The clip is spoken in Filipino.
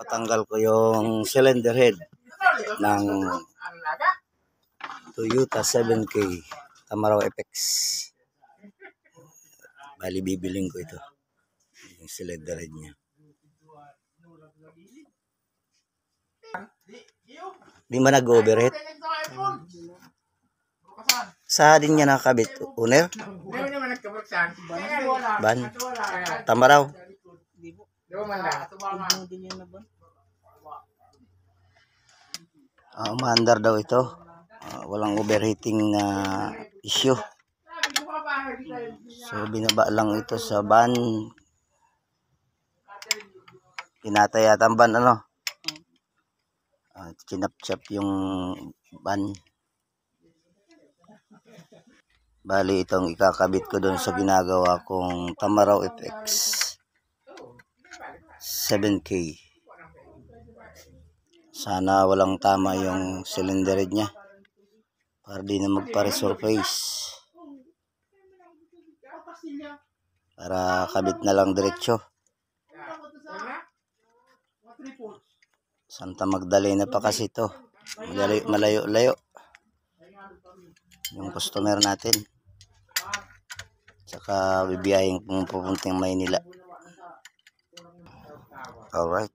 Ipapatanggal ko yung cylinder head ng Toyota 7K Tamaraw FX. Bali bibiling ko ito, yung cylinder head niya. Di ba nag-overheat? Sa din niya nakakabit, owner? Ban? Tamaraw? Umaandar daw ito. Walang overheating na issue. So binaba lang ito sa ban. Pinatay yata ang ban, ano? Kinapchap yung ban. Bali itong ikakabit ko doon sa ginagawa kong Tamaraw FX 7K. Sana walang tama yung cylinder head niya para di na magpa-resurface, para kabit na lang diretso. Santa Magdalena pa kasi ito, malayo-layo yung customer natin, tsaka bibiyahin pupunting Maynila. Alright.